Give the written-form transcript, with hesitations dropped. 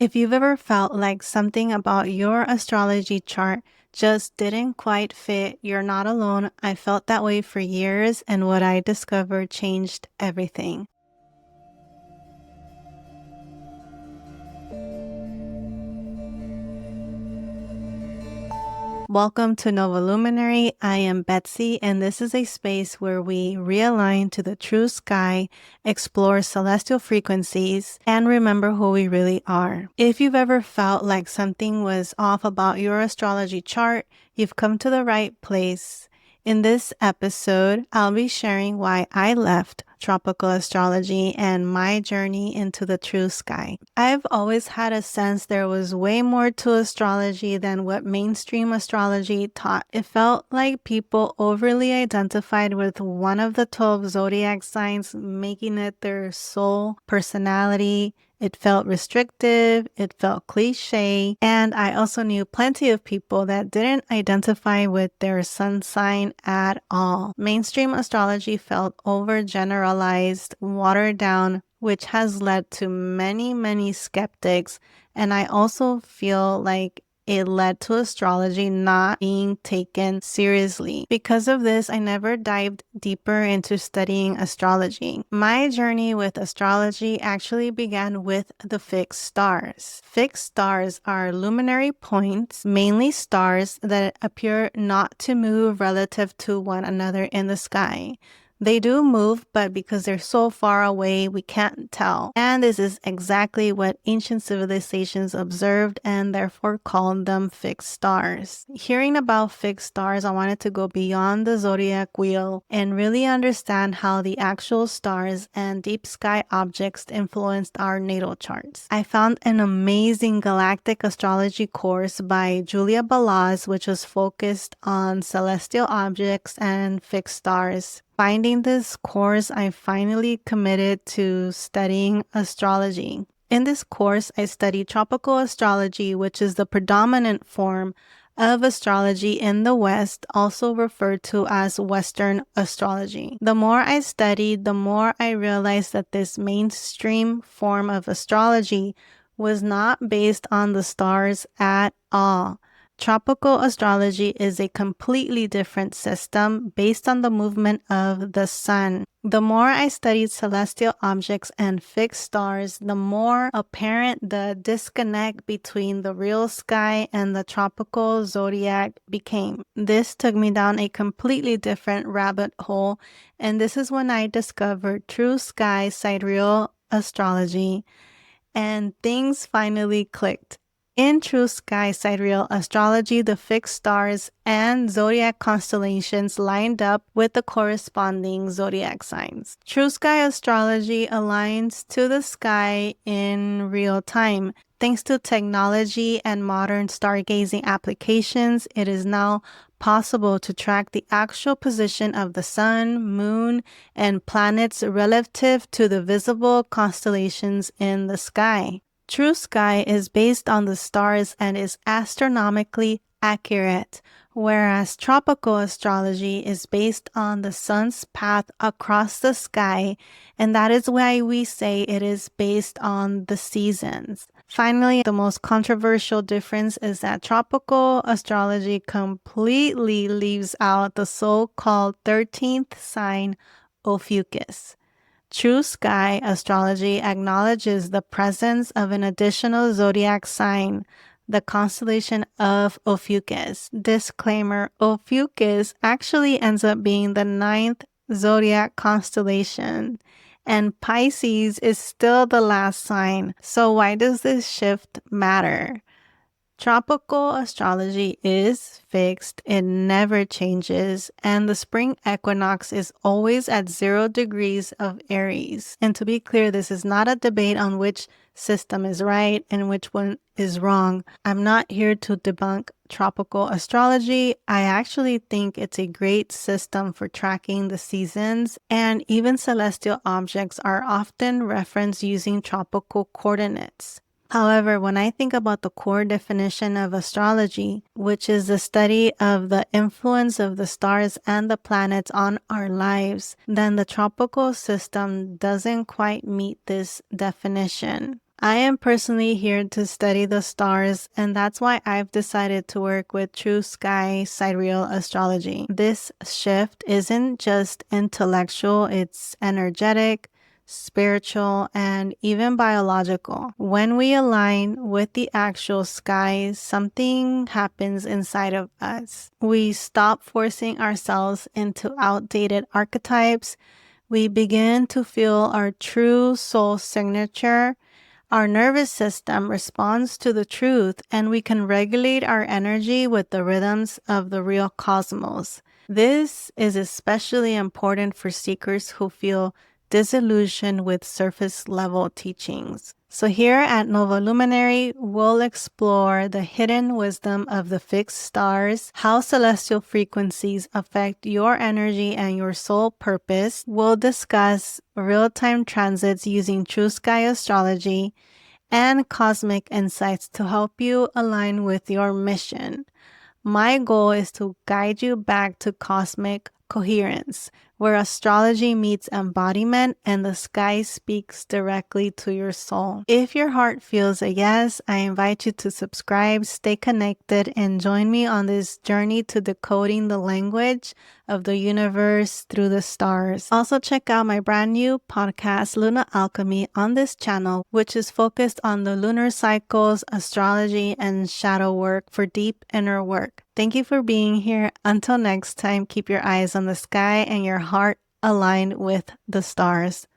If you've ever felt like something about your astrology chart just didn't quite fit, you're not alone. I felt that way for years, and what I discovered changed everything. Welcome to Nova Luminary. I am Betsy, and this is a space where we realign to the true sky, explore celestial frequencies, and remember who we really are. If you've ever felt like something was off about your astrology chart, you've come to the right place. In this episode, I'll be sharing why I left tropical astrology and my journey into the true sky. I've always had a sense there was way more to astrology than what mainstream astrology taught. It felt like people overly identified with one of the 12 zodiac signs, making it their sole personality. It felt restrictive, it felt cliche, and I also knew plenty of people that didn't identify with their sun sign at all. Mainstream astrology felt overgeneralized, watered down, which has led to many skeptics, and I also feel like it led to astrology not being taken seriously. Because of this, I never dived deeper into studying astrology. My journey with astrology actually began with the fixed stars. Fixed stars are luminary points, mainly stars that appear not to move relative to one another in the sky. They do move, but because they're so far away, we can't tell. And this is exactly what ancient civilizations observed and therefore called them fixed stars. Hearing about fixed stars, I wanted to go beyond the zodiac wheel and really understand how the actual stars and deep sky objects influenced our natal charts. I found an amazing galactic astrology course by Julia Balaz, which was focused on celestial objects and fixed stars. Finding this course, I finally committed to studying astrology. In this course, I studied tropical astrology, which is the predominant form of astrology in the West, also referred to as Western astrology. The more I studied, the more I realized that this mainstream form of astrology was not based on the stars at all. Tropical astrology is a completely different system based on the movement of the sun. The more I studied celestial objects and fixed stars, the more apparent the disconnect between the real sky and the tropical zodiac became. This took me down a completely different rabbit hole, and this is when I discovered True Sky Sidereal Astrology, and things finally clicked. In True Sky Sidereal Astrology, the fixed stars and zodiac constellations lined up with the corresponding zodiac signs. True Sky Astrology aligns to the sky in real time. Thanks to technology and modern stargazing applications, it is now possible to track the actual position of the sun, moon, and planets relative to the visible constellations in the sky. True Sky is based on the stars and is astronomically accurate, whereas tropical astrology is based on the sun's path across the sky, and that is why we say it is based on the seasons. Finally, the most controversial difference is that tropical astrology completely leaves out the so-called 13th sign, Ophiuchus. True Sky Astrology acknowledges the presence of an additional zodiac sign, the constellation of Ophiuchus. Disclaimer, Ophiuchus actually ends up being the 9th zodiac constellation, and Pisces is still the last sign. So why does this shift matter? Tropical astrology is fixed, it never changes, and the spring equinox is always at 0 degrees of Aries. And to be clear, this is not a debate on which system is right and which one is wrong. I'm not here to debunk tropical astrology. I actually think it's a great system for tracking the seasons, and even celestial objects are often referenced using tropical coordinates. However, when I think about the core definition of astrology, which is the study of the influence of the stars and the planets on our lives, then the tropical system doesn't quite meet this definition. I am personally here to study the stars, and that's why I've decided to work with True Sky Sidereal Astrology. This shift isn't just intellectual, it's energetic, spiritual, and even biological. When we align with the actual sky, something happens inside of us. We stop forcing ourselves into outdated archetypes. We begin to feel our true soul signature. Our nervous system responds to the truth, and we can regulate our energy with the rhythms of the real cosmos. This is especially important for seekers who feel disillusioned with surface level teachings. So, here at Nova Luminary, we'll explore the hidden wisdom of the fixed stars, how celestial frequencies affect your energy and your soul purpose. We'll discuss real time transits using True Sky Astrology and cosmic insights to help you align with your mission. My goal is to guide you back to cosmic coherence, where astrology meets embodiment and the sky speaks directly to your soul. If your heart feels a yes, I invite you to subscribe, stay connected, and join me on this journey to decoding the language of the universe through the stars. Also, check out my brand new podcast, Lunar Alchemy, on this channel, which is focused on the lunar cycles, astrology, and shadow work for deep inner work. Thank you for being here. Until next time, keep your eyes on the sky and your heart aligned with the stars.